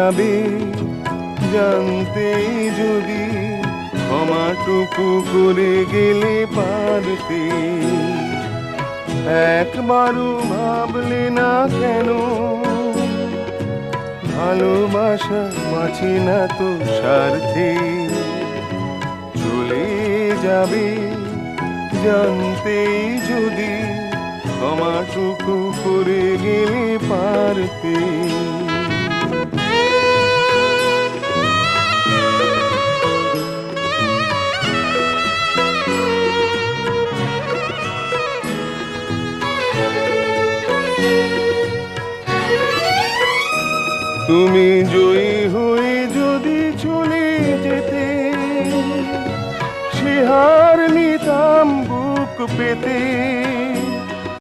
যাবে জানতেই যদি ক্ষমাটুকু করে গেলে পারতে, একবারও ভাবলে না কেন ভালোবাসা বাঁচে না তো স্বার্থে। চলে যাবে জানতেই যদি ক্ষমাটুকু করে গেলে পারতে। তুমি জয়ী হয়ে যদি চলে যেতে, সে হার নিতাম বুক পেতে।